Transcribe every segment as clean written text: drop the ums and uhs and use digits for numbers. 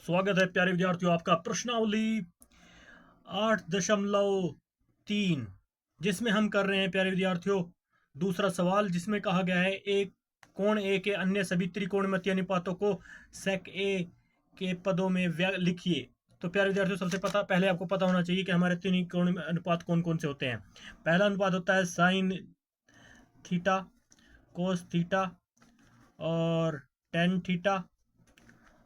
स्वागत है प्यारे विद्यार्थियों आपका प्रश्नावली 8.3 जिसमें हम कर रहे हैं प्यारे विद्यार्थियों दूसरा सवाल जिसमें कहा गया है एक कोण ए के अन्य सभी त्रिकोणमितीय अनुपातों को सेक ए के पदों में लिखिए। तो प्यारे विद्यार्थियों सबसे पहले आपको पता होना चाहिए कि हमारे त्रिकोण अनुपात कौन कौन से होते हैं। पहला अनुपात होता है साइन थीटा, कोस थीटा और टेन थीटा,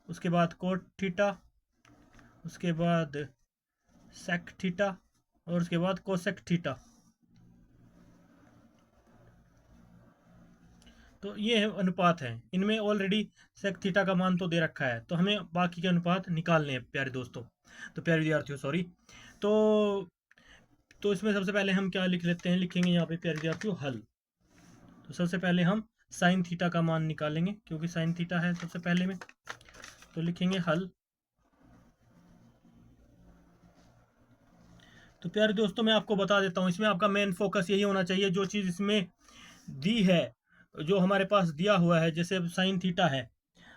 उसके बाद कोट थीटा, उसके बाद सेक थीटा और उसके बाद कोसेक थीटा। तो ये अनुपात है, इनमें ऑलरेडी सेक थीटा का मान तो दे रखा है, तो हमें बाकी के अनुपात निकालने हैं प्यारे दोस्तों। तो प्यारे विद्यार्थियों सॉरी, तो इसमें सबसे पहले हम क्या लिख लेते हैं, लिखेंगे यहाँ पे प्यारे विद्यार्थियों हल। तो सबसे पहले हम साइन थीटा का मान निकालेंगे क्योंकि साइन थीटा है सबसे पहले में, तो लिखेंगे हल। तो प्यारे दोस्तों मैं आपको बता देता हूँ, इसमें आपका मेन फोकस यही होना चाहिए, जो चीज़ इसमें दी है, जो हमारे पास दिया हुआ है, जैसे अब साइन थीटा है,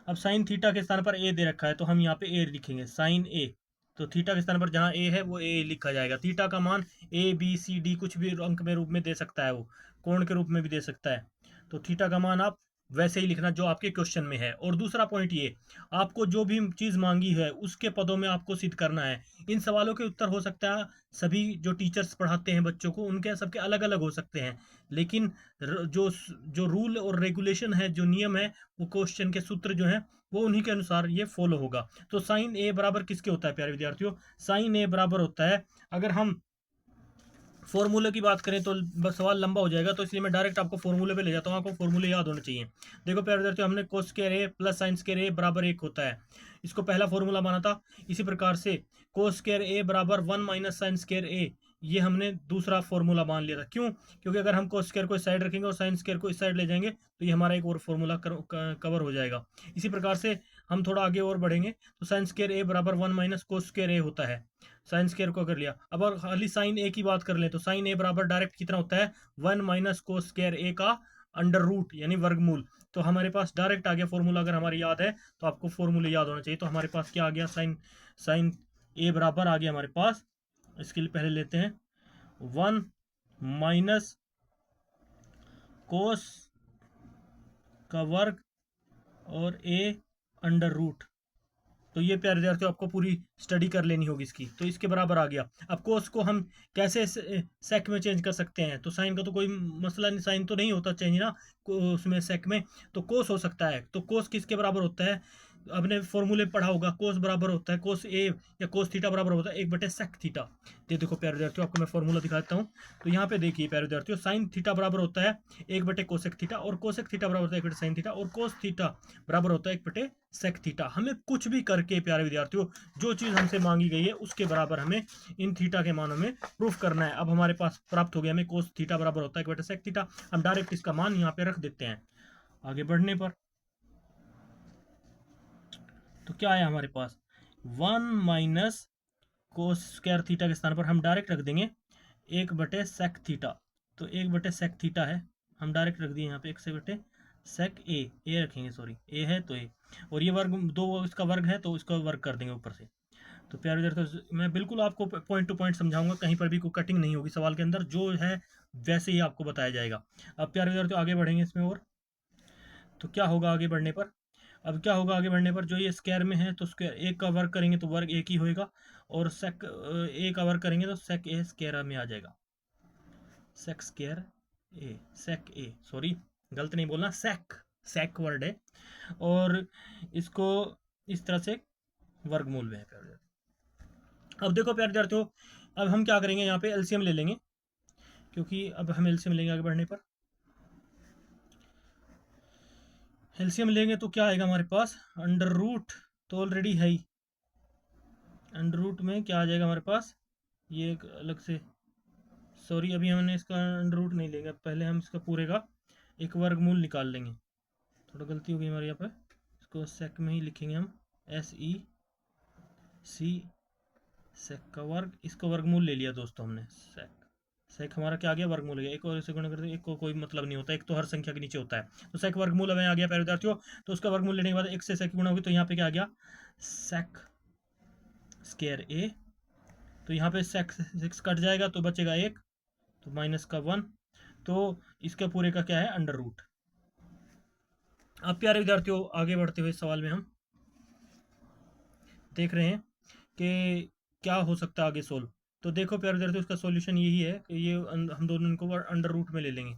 अब साइन थीटा के स्थान पर ए दे रखा है तो हम यहाँ पे ए लिखेंगे, साइन ए। तो थीटा के स्थान पर जहाँ ए है वो ए लिखा जाएगा। थीटा का मान ए बी सी डी कुछ भी अंक में रूप में दे सकता है, वो कोण के रूप में भी दे सकता है। तो थीटा का मान आप वैसे ही लिखना जो आपके क्वेश्चन में है। और दूसरा पॉइंट ये, आपको जो भी चीज़ मांगी है उसके पदों में आपको सिद्ध करना है। इन सवालों के उत्तर हो सकता है सभी जो टीचर्स पढ़ाते हैं बच्चों को उनके सबके अलग अलग हो सकते हैं, लेकिन जो जो रूल और रेगुलेशन है, जो नियम है, वो क्वेश्चन के सूत्र जो है वो उन्हीं के अनुसार ये फॉलो होगा। तो साइन ए बराबर किसके होता है प्यारे विद्यार्थियों, साइन ए बराबर होता है, अगर हम फॉर्मूले की बात करें तो सवाल लंबा हो जाएगा, तो इसलिए मैं डायरेक्ट आपको फॉर्मूले पे ले जाता हूँ, आपको फॉर्मूले याद होने चाहिए। देखो प्यारे विद्यार्थियों, हमने कोस square A plus sine square A बराबर 1 होता है, इसको पहला फॉर्मूला माना था। इसी प्रकार से कोस स्क्वायर ए बराबर 1 माइनस साइन स्क्वायर ए, ये हमने दूसरा फॉर्मूला मान लिया था। क्यों? क्योंकि अगर हम कोस स्क्वायर को इस साइड रखेंगे और साइन स्क्वायर को इस साइड ले जाएंगे तो ये हमारा एक और फॉर्मूला कवर हो जाएगा। इसी प्रकार से हम थोड़ा आगे और बढ़ेंगे तो साइन स्क्वायर ए बराबर 1 माइनस कोस स्क्वायर ए होता है, साइन स्क्वायर को कर लिया। अब अगर खाली साइन ए की बात कर लें तो साइन ए बराबर डायरेक्ट कितना होता है, 1 माइनस कोस स्क्वायर ए का अंडर रूट यानी वर्गमूल। तो हमारे पास डायरेक्ट आ गया फॉर्मूला, अगर हमारे याद है तो आपको फॉर्मूले याद होना चाहिए। तो हमारे पास क्या आ गया, साइन साइन ए बराबर आ गया हमारे पास, इसके लिए पहले लेते हैं 1 माइनस कोस का वर्ग और ए अंडर रूट। तो ये प्यारे विद्यार्थियों आपको पूरी स्टडी कर लेनी होगी इसकी। तो इसके बराबर आ गया। अब कोस को हम कैसे सेक में चेंज कर सकते हैं, तो साइन का तो कोई मसला नहीं, साइन तो नहीं होता चेंज ना उसमें सेक में, तो कोस हो सकता है। तो कोस किसके बराबर होता है, आपने फॉर्मूले पढ़ा होगा, कोस बराबर होता है कोस ए या कोस थीटा बराबर होता है 1/सेक थीटा। ये देखो प्यारे विद्यार्थियों आपको मैं फॉर्मूला दिखाता हूँ। तो यहाँ पे देखिए प्यारे विद्यार्थियों, साइन थीटा बराबर होता है 1/कोसेक थीटा, और कोसेक थीटा बराबर होता है 1/साइन थीटा, और कोस थीटा बराबर होता है 1/सेक थीटा। हमें कुछ भी करके प्यारे विद्यार्थियों जो चीज़ हमसे मांगी गई है उसके बराबर हमें इन थीटा के मानों में प्रूफ करना है। अब हमारे पास प्राप्त हो गया, हमें कोस थीटा बराबर होता है 1/सेक थीटा। हम डायरेक्ट इसका मान यहाँ पे रख देते हैं। आगे बढ़ने पर तो क्या आया हमारे पास, 1 माइनस कोस स्क्वायर थीटा के स्थान पर हम डायरेक्ट रख देंगे 1/सेक थीटा। तो 1/सेक थीटा है, हम डायरेक्ट रख दिए यहाँ पे 1/सेक ए रखेंगे, सॉरी ए है तो ए, और ये वर्ग दो इसका वर्ग है तो इसका वर्ग कर देंगे ऊपर से। तो प्यारे विद्यार्थियों मैं बिल्कुल आपको पॉइंट टू पॉइंट समझाऊंगा, कहीं पर भी कोई कटिंग नहीं होगी सवाल के अंदर, जो है वैसे ही आपको बताया जाएगा। अब प्यारे विद्यार्थियों आगे बढ़ेंगे इसमें, और तो क्या होगा आगे बढ़ने पर, अब क्या होगा आगे बढ़ने पर, जो ये स्क्वायर में है तो स्क्वायर एक का वर्ग करेंगे तो वर्ग एक ही होएगा, और सेक ए का वर्ग करेंगे तो सेक ए स्क्वायर में आ जाएगा, सेक स्क्वायर ए, सेक ए, सॉरी गलत नहीं बोलना, सेक सेक वर्ड है, और इसको इस तरह से वर्गमूल में है प्यारे विद्यार्थी। अब देखो प्यारे विद्यार्थियों, अब हम क्या करेंगे, यहाँ पे एलसीएम ले लेंगे, क्योंकि अब हम एलसीएम लेंगे आगे बढ़ने पर। एलसीएम लेंगे तो क्या आएगा हमारे पास, अंडर रूट तो ऑलरेडी है ही, अंडर रूट में क्या आ जाएगा हमारे पास, ये एक अलग से, सॉरी अभी हमने इसका अंडर रूट नहीं लेंगे, पहले हम इसका पूरे का एक वर्गमूल निकाल लेंगे। थोड़ा गलती हो गई हमारे यहाँ पर, इसको सेक में ही लिखेंगे हम, SEC सेक का वर्ग, इसको वर्गमूल ले लिया दोस्तों हमने, सेक सेक हमारा क्या आ गया, वर्गमूल हो गया। एक और इसे गुणा करते, एक को कोई मतलब नहीं होता, एक तो हर संख्या के नीचे होता है। तो सेक वर्गमूल हमें आ गया प्यारे विद्यार्थियों। तो उसका वर्गमूल लेने के बाद एक से सेक गुणा होगी तो यहाँ पे क्या आ गया, सेक स्क्वायर ए, तो यहाँ पे सिक्स कट जाएगा तो बचेगा 1, तो माइनस का 1, तो इसके पूरे का क्या है अंडर रूट। अब प्यारे विद्यार्थियों आगे बढ़ते हुए सवाल में हम देख रहे हैं कि क्या हो सकता है आगे सोल्व। तो देखो प्यारे विद्यार्थियों उसका सॉल्यूशन यही है कि ये हम दोनों इनको अंडर रूट में ले लेंगे,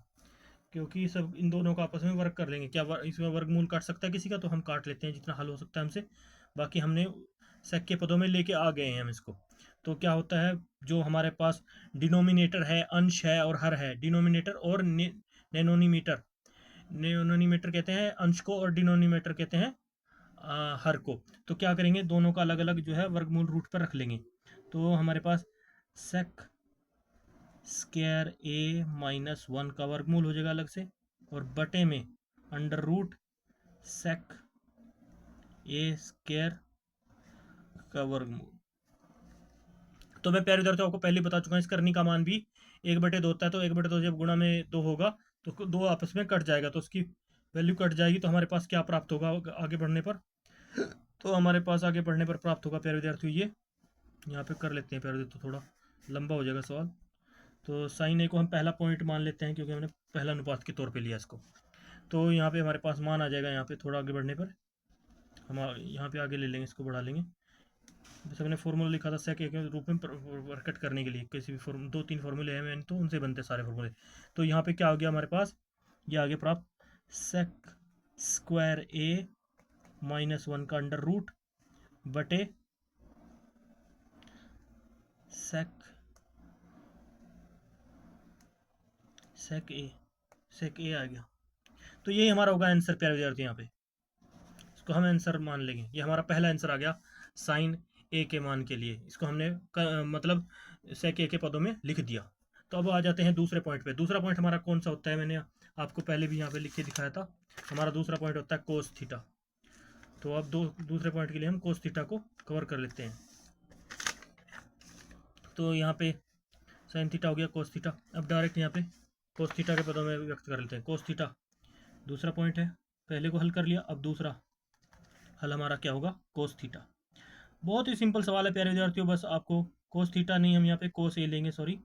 क्योंकि सब इन दोनों का आपस में वर्क कर लेंगे। क्या इसमें वर्गमूल काट सकता है किसी का, तो हम काट लेते हैं जितना हल हो सकता है हमसे। बाकी हमने सेक के पदों में लेके आ गए हैं हम इसको। तो क्या होता है, जो हमारे पास डिनोमिनेटर है, अंश है और हर है, डिनोमिनेटर और नैनोनीमीटर, नैनोनीमीटर कहते हैं अंश को और डिनोमिनेटर कहते हैं हर को। तो क्या करेंगे, दोनों का अलग अलग जो है वर्गमूल रूट पर रख लेंगे। तो हमारे पास सेक स्क्वायर ए माइनस 1 का वर्गमूल हो जाएगा अलग से, और बटे में अंडर रूट सेक ए स्क्वायर का वर्गमूल। तो मैं प्यारे विद्यार्थियों आपको पहले बता चुका हूँ, इस करनी का मान भी 1/2 होता है। तो 1/2 जब गुणा में 2 होगा तो 2 आपस में कट जाएगा, तो उसकी वैल्यू कट जाएगी। तो हमारे पास क्या प्राप्त होगा आगे बढ़ने पर, तो हमारे पास आगे बढ़ने पर प्राप्त होगा प्यारे विद्यार्थियों, ये यहाँ पे कर लेते हैं प्यारे विद्यार्थियों, थोड़ा लंबा हो जाएगा सवाल। तो साइन ए को हम पहला पॉइंट मान लेते हैं, क्योंकि हमने पहला अनुपात के तौर पे लिया इसको। तो यहाँ पे हमारे पास मान आ जाएगा, यहाँ पे थोड़ा आगे बढ़ने पर हम यहाँ पे आगे ले लेंगे, इसको बढ़ा लेंगे। जैसे मैंने फॉर्मूला लिखा था सेक के रूप में प्रकट करने के लिए, किसी भी 2-3 फॉर्मूले हैं मैंने, तो उनसे बनते सारे फॉर्मूले। तो यहाँ पे क्या हो गया हमारे पास, ये आगे प्राप्त सेक स्क्वायर ए माइनस 1 का अंडर रूट बटे सेक ए आ गया। तो यही हमारा होगा आंसर प्यारे विद्यार्थी। यहाँ पे इसको हम आंसर मान लेंगे, ये हमारा पहला आंसर आ गया साइन ए के मान के लिए। इसको हमने मतलब सेक ए के पदों में लिख दिया। तो अब आ जाते हैं दूसरे पॉइंट पे। दूसरा पॉइंट हमारा कौन सा होता है, मैंने आपको पहले भी यहाँ पे लिख के दिखाया था। हमारा दूसरा पॉइंट होता है कोस थीटा। तो अब दूसरे पॉइंट के लिए हम कोस थीटा को कवर कर लेते हैं। तो यहाँ पे साइन थीटा हो गया कोस थीटा। अब डायरेक्ट यहाँ पे कोस थीटा के पदों में व्यक्त कर लेते हैं। कोस थीटा दूसरा पॉइंट है, पहले को हल कर लिया, अब दूसरा हल हमारा क्या होगा, कोस थीटा। बहुत ही सिंपल सवाल है प्यारे विद्यार्थियों, बस आपको कोस थीटा नहीं, हम यहाँ पे कोस ए लेंगे, सॉरी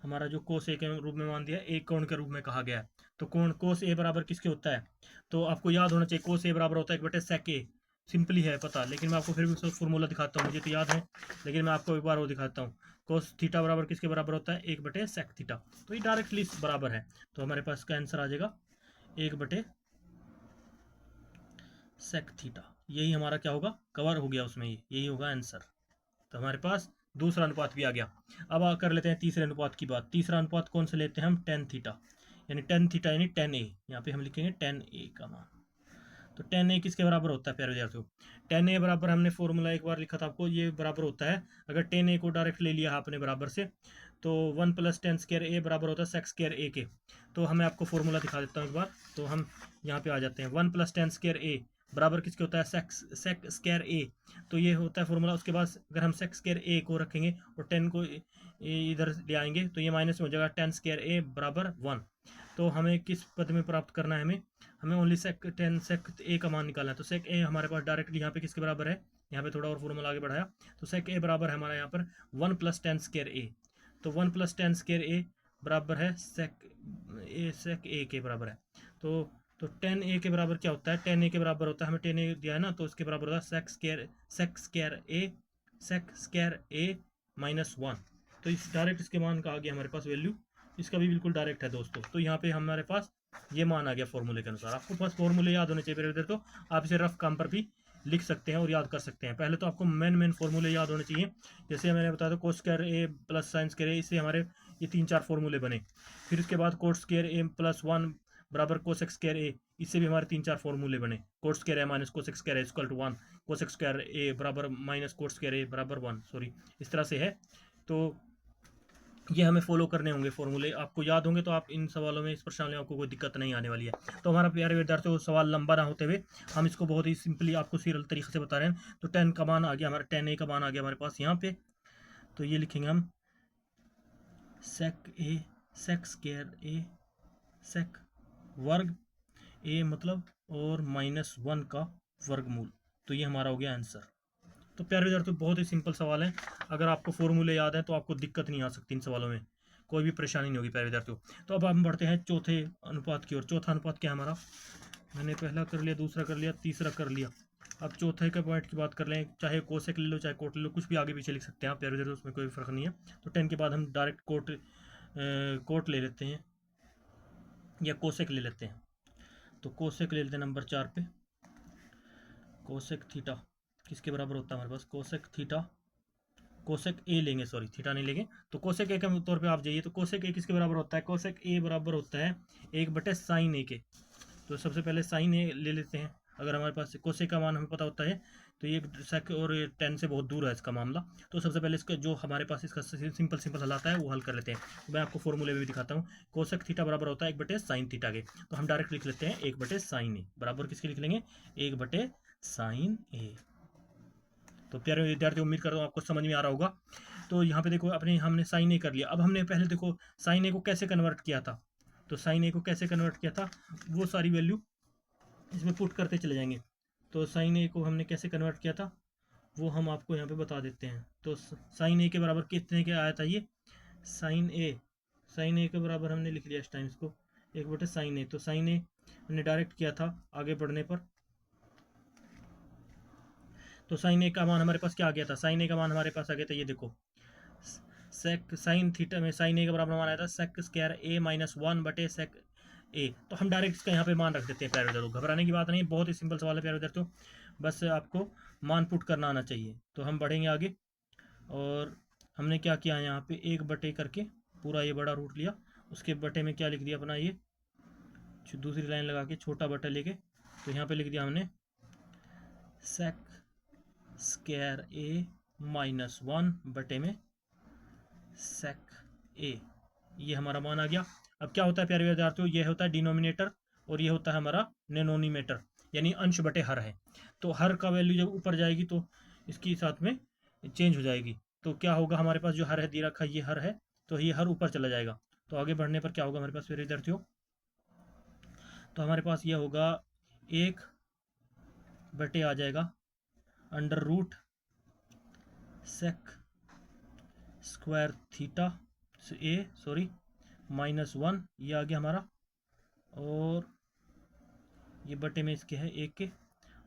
हमारा जो कोस ए के रूप में मान दिया, एक कोण के रूप में कहा गया है। तो कोण कोस ए बराबर किसके होता है, तो आपको याद होना चाहिए कोस ए बराबर होता है 1/sec ए। सिंपली है पता, लेकिन मैं आपको फिर भी उसका फॉर्मूला दिखाता हूँ, मुझे तो याद है लेकिन मैं आपको एक बार वो दिखाता हूँ। कोस थीटा बराबर किसके बराबर होता है, 1/sec थीटा। तो ये डायरेक्टली बराबर है, तो हमारे पास इसका आंसर आ जाएगा 1/sec थीटा। यही हमारा क्या होगा, कवर हो गया उसमें, यही होगा आंसर। तो हमारे पास दूसरा अनुपात भी आ गया। अब कर लेते हैं तीसरे अनुपात की बात। तीसरा अनुपात कौन सा लेते हैं हम, टेन थीटा, यानी टेन थीटा यानी 10a। यहाँ पे हम लिखेंगे 10a का मान। तो 10a किसके बराबर होता है प्यारे विद्यार्थियों, 10a बराबर हमने फॉर्मूला एक बार लिखा था आपको, ये बराबर होता है, अगर 10a को डायरेक्ट ले लिया आपने बराबर से, तो 1 + 10 स्क्वायर ए बराबर होता है सेक स्क्वायर ए के। तो हमें आपको फॉर्मूला दिखा देता हूँ एक बार, तो हम यहाँ पे आ जाते हैं। 1 + 10 स्क्वायर ए बराबर किसके होता है, सेक स्क्वायर ए। तो ये होता है फॉर्मूला। उसके बाद अगर हम सेक स्क्वायर ए को रखेंगे और 10 को इधर ले आएंगे, तो ये माइनस में हो जाएगा 10 स्क्वायर ए बराबर 1। तो हमें किस पद में प्राप्त करना है, हमें ओनली सेक 10 सेक ए का मान निकालना है। तो सेक ए हमारे पास डायरेक्टली यहाँ पे किसके बराबर है, यहाँ पे थोड़ा और फॉर्मूला आगे बढ़ाया, तो सेक ए बराबर है हमारा यहाँ पर 1 + 10 स्क्वायर ए। तो 1 + 10 स्क्वायर ए बराबर है सेक ए के बराबर है। तो 10a के बराबर क्या होता है, 10a के बराबर होता है, हमें 10a दिया है ना, तो इसके बराबर होता है सेक स्क्वायर ए माइनस 1। तो इस डायरेक्ट इसके मान का आ गया हमारे पास वैल्यू, इसका भी बिल्कुल डायरेक्ट है दोस्तों। तो यहाँ पे हमारे पास ये मान आ गया फॉर्मूले के अनुसार। आपको पास फॉर्मूले याद होने चाहिए इधर, तो आप इसे रफ काम पर भी लिख सकते हैं और याद कर सकते हैं। पहले तो आपको मेन फॉर्मूले याद होने चाहिए। जैसे मैंने बताया था कोस स्क्वायर ए प्लस साइन स्क्वायर ए, इससे हमारे ये 3-4 फॉर्मूले बने। फिर उसके बाद कोस स्क्वायर ए + 1 बराबर कोसेक स्क्वायर ए, इससे भी हमारे 3-4 फॉर्मूले बने। Cos square A minus cosec square A equal to 1, cosec square A बराबर माइनस कोस स्क्वायर ए बराबर 1, सॉरी इस तरह से है। तो ये हमें फॉलो करने होंगे फॉर्मूले, आपको याद होंगे तो आप इन सवालों में, इस प्रश्न में आपको कोई दिक्कत नहीं आने वाली है। तो हमारा प्यारे विद्यार्थियों सवाल लंबा ना होते हुए हम इसको बहुत ही सिंपली आपको सीरियल तरीके से बता रहे हैं। तो 10 का मान आ गया हमारा, 10a का मान आ गया हमारे पास यहाँ पे। तो ये लिखेंगे हम सेक स्क्वायर ए सेक वर्ग ए मतलब और -1 का वर्गमूल। तो ये हमारा हो गया आंसर। तो प्यारे विद्यार्थियों बहुत ही सिंपल सवाल है, अगर आपको फॉर्मूले याद है तो आपको दिक्कत नहीं आ सकती इन सवालों में, कोई भी परेशानी नहीं होगी प्यारे विद्यार्थियों। तो अब हम बढ़ते हैं चौथे अनुपात की ओर। चौथा अनुपात क्या है हमारा, मैंने पहला कर लिया, दूसरा कर लिया, तीसरा कर लिया। अब चौथे के पॉइंट की बात कर लें, चाहे कोसेक ले लो चाहे कोट ले लो, कुछ भी आगे पीछे लिख सकते हैं आप प्यारे विद्यार्थियों, उसमें कोई फर्क नहीं है। तो 10 के बाद हम डायरेक्ट कोट ले लेते हैं या कोसेक ले लेते हैं। तो कोसेक ले लेते हैं नंबर 4 पे। कोसेक थीटा किसके बराबर होता है हमारे पास, कोसेक थीटा, कोसेक ए लेंगे, सॉरी थीटा नहीं लेंगे। तो कोसेक ए के तौर पे आप जाइए, तो कोसेक ए किसके बराबर होता है, कोसेक ए बराबर होता है 1/sin ए के। तो सबसे पहले साइन ए ले लेते हैं। अगर हमारे पास कोसेक का मान हमें पता होता है तो ये सेक और 10 से बहुत दूर है इसका मामला। तो सबसे पहले इसका जो हमारे पास इसका सिंपल हल आता है वो हल कर लेते हैं। तो मैं आपको फॉर्मूले में भी दिखाता हूँ। कोसेक थीटा बराबर होता है 1/sin थीटा के। तो हम डायरेक्ट लिख लेते हैं 1/sin ए बराबर किसके लिख लेंगे, 1/sin ए। तो प्यारे विद्यार्थी उम्मीद करता हूँ आपको समझ में आ रहा होगा। तो यहाँ पे देखो अपने हमने साइन ए कर लिया। अब हमने पहले देखो साइन ए को कैसे कन्वर्ट किया था, तो साइन ए को कैसे कन्वर्ट किया था वो सारी वैल्यू इसमें पुट करते चले जाएंगे। तो साइन ए को हमने कैसे कन्वर्ट किया था वो हम आपको यहाँ पे बता देते हैं। तो साइन ए के बराबर कितने के आया था ये, साइन ए के बराबर हमने लिख लिया इस टाइम इसको 1/sin ए। तो साइन ए हमने डायरेक्ट किया था आगे बढ़ने पर। तो साइन ए का मान हमारे पास क्या आ गया था, साइन ए का मान हमारे पास आ गया था ये देखो, सेक साइन थीटा में साइन ए के बराबर मान आया था सेक स्क्वायर ए -1/सेक ए। तो हम डायरेक्ट इसका यहाँ पे मान रख देते हैं प्यारे विद्यार्थियों, घबराने की बात नहीं, बहुत ही सिंपल सवाल है प्यारे विद्यार्थियों, बस आपको मान पुट करना आना चाहिए। तो हम बढ़ेंगे आगे और हमने क्या किया यहाँ पे 1/, करके पूरा ये बड़ा रूट लिया, उसके बटे में क्या लिख दिया अपना ये दूसरी लाइन लगा के छोटा बटा लेके, तो यहाँ पे लिख दिया हमने सेक स्क्वायर ए -1 बटे में सेक ए, ये हमारा मान आ गया। अब क्या होता है प्यारे विद्यार्थियों, ये होता है डिनोमिनेटर और ये होता है हमारा डिनोमिनेटर, यानी अंश बटे हर है। तो हर का वैल्यू जब ऊपर जाएगी तो इसके साथ में चेंज हो जाएगी। तो क्या होगा हमारे पास जो हर है दे रखा ये हर है, तो ये हर ऊपर चला जाएगा। तो आगे बढ़ने पर क्या होगा हमारे पास प्यारे विद्यार्थियों, तो हमारे पास ये होगा 1/, आ जाएगा √ सेक स्क्वायर थीटा ए सॉरी -1, ये आ गया हमारा, और ये बटे में इसके है 1 के,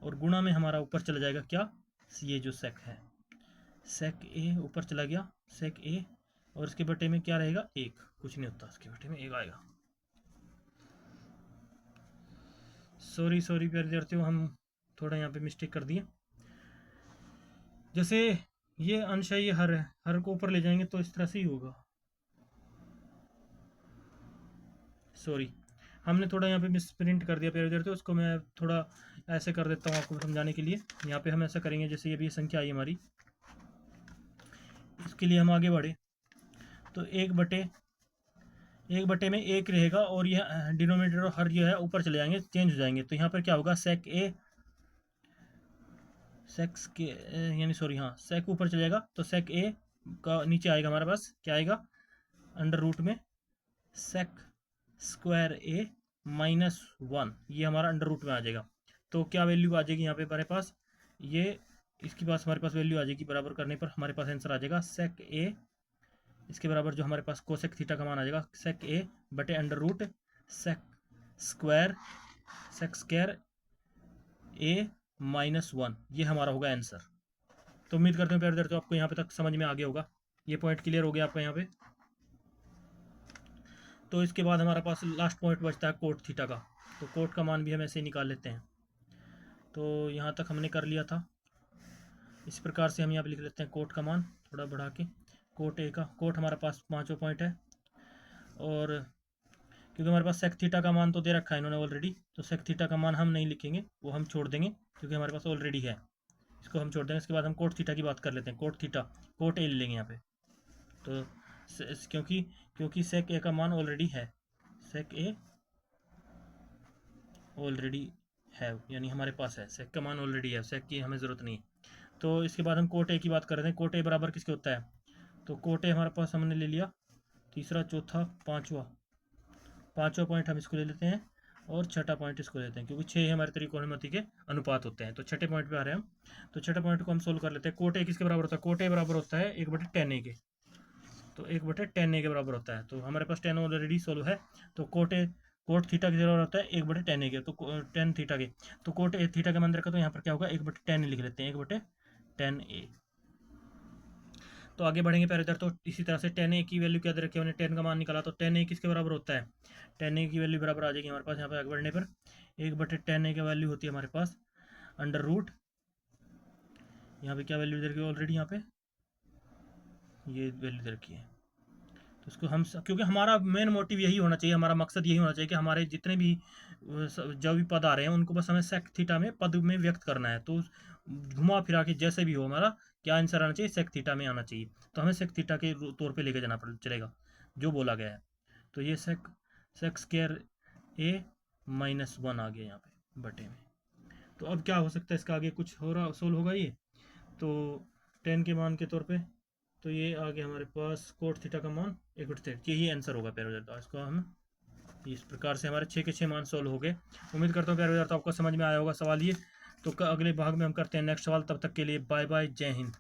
और गुणा में हमारा ऊपर चला जाएगा क्या, ये जो सेक है सेक ए ऊपर चला गया सेक ए, और इसके बटे में क्या रहेगा 1, कुछ नहीं होता, इसके बटे में 1 आएगा। सॉरी प्यारे विद्यार्थियों हम थोड़ा यहाँ पे मिस्टेक कर दिए, जैसे ये अंश है ये हर है, हर को ऊपर ले जाएंगे तो इस तरह से ही होगा। सॉरी हमने थोड़ा यहाँ पे मिस प्रिंट कर दिया प्यारे विद्यार्थियों, उसको मैं थोड़ा ऐसे कर देता हूँ आपको समझाने के लिए। यहाँ पे हम ऐसा करेंगे, जैसे ये भी संख्या आई हमारी, इसके लिए हम आगे बढ़े तो 1/, में 1 रहेगा, और ये डिनोमिनेटर और हर जो है ऊपर चले जाएंगे, चेंज हो जाएंगे। तो यहाँ पर क्या होगा सेक ए सेक्स के यानी सॉरी हाँ सेक ऊपर चले जाएगा, तो सेक ए का नीचे आएगा हमारे पास क्या आएगा √ में सेक स्क्वायर ए -1, ये हमारा √ में आ जाएगा। तो क्या वैल्यू आ जाएगी यहाँ पे हमारे पास, ये इसके पास हमारे पास वैल्यू आ जाएगी, बराबर करने पर हमारे पास आंसर आ जाएगा सेक ए, इसके बराबर जो हमारे पास कोसेक थीटा का मान आ जाएगा सेक ए बटे √ सेक स्क्वायर ए -1, ये हमारा होगा आंसर। तो उम्मीद करते हैं प्यारे विद्यार्थियों आपको यहाँ पे तक समझ में आ गया होगा, ये पॉइंट क्लियर हो गया आपका यहाँ पे। तो इसके बाद हमारे पास लास्ट पॉइंट बचता है कोट थीटा का। तो कोट का मान भी हम ऐसे निकाल लेते हैं। तो यहाँ तक हमने कर लिया था, इस प्रकार से हम यहाँ पे लिख लेते हैं कोट का मान थोड़ा बढ़ा के, कोट ए का, कोट हमारे पास 5वां पॉइंट है, और क्योंकि हमारे पास सेक थीटा का मान तो दे रखा है इन्होंने ऑलरेडी, तो सेक थीटा का मान हम नहीं लिखेंगे, वो हम छोड़ देंगे क्योंकि हमारे पास ऑलरेडी है, इसको हम छोड़ देंगे। इसके बाद हम कोट थीटा की बात कर लेते हैं, कोट थीटा कोट ए ले लेंगे यहाँ पे। तो क्योंकि सेक ए का मान ऑलरेडी है, सेक ए ऑलरेडी है, यानी हमारे पास है, सेक का मान ऑलरेडी है, सेक की हमें ज़रूरत नहीं है। तो इसके बाद हम कोट ए की बात कर रहे हैं, कोट ए बराबर किसके होता है, तो कोट ए हमारे पास हमने ले लिया तीसरा, चौथा, पाँचवा पॉइंट हम इसको ले लेते हैं और छठा पॉइंट इसको लेते हैं, क्योंकि 6 हमारे त्रिकोणमिति के अनुपात होते हैं। तो छठे पॉइंट पे आ रहे हैं हम। तो छठे पॉइंट को हम सोल्व कर लेते हैं। कोट ए किसके बराबर होता है? कोट ए बराबर होता है 1/10 ए के। तो 1/10 ए के बराबर होता है। तो हमारे पास 10 ऑलरेडी सोल्व है। तो कोट थीटा की जरूरत होता है 1/10 ए के, तो 10 थीटा के। तो कोट ए थीटा के मान रखा, तो यहाँ पर क्या होगा 1/10 लिख लेते हैं, 1/10 ए। तो आगे बढ़ेंगे पहले इधर। तो इसी तरह से 10 ए की वैल्यू क्या दे रखी है, हमने 10 का मान निकाला। तो 10 ए किसके बराबर होता है? 10 ए की वैल्यू बराबर आ जाएगी हमारे पास यहाँ पे आगे बढ़ने पर 1/10 ए की वैल्यू होती है हमारे पास अंडर रूट, यहाँ पे क्या वैल्यू दे रखी है ऑलरेडी, यहाँ पे ये वैल्यू दे रखी है। तो इसको हम, क्योंकि हमारा मेन मोटिव यही होना चाहिए, हमारा मकसद यही होना चाहिए कि हमारे जितने भी जो भी पद आ रहे हैं उनको बस हमें सेक थीटा में पद में व्यक्त करना है। तो घुमा फिरा के जैसे भी हो हमारा क्या आंसर आना चाहिए, सेक थीटा में आना चाहिए। तो हमें सेक थीटा के तौर पे लेके जाना चलेगा जो बोला गया है। तो ये सेक स्क्वायर ए -1 आ गया यहाँ पे बटे में। तो अब क्या हो सकता है इसका आगे कुछ हो रहा सोल्व होगा ये। तो 10 के मान के तौर पे तो ये आ गया हमारे पास कोट थीटा का मान 1/10, यही आंसर होगा प्यारे विद्यार्थियों। इसको हम इस प्रकार से हमारे 6 के 6 मान सोल्व हो गए। उम्मीद करता हूँ प्यारे विद्यार्थियों आपको समझ में आया होगा सवाल ये। तो अगले भाग में हम करते हैं नेक्स्ट सवाल। तब तक के लिए बाय बाय, जय हिंद।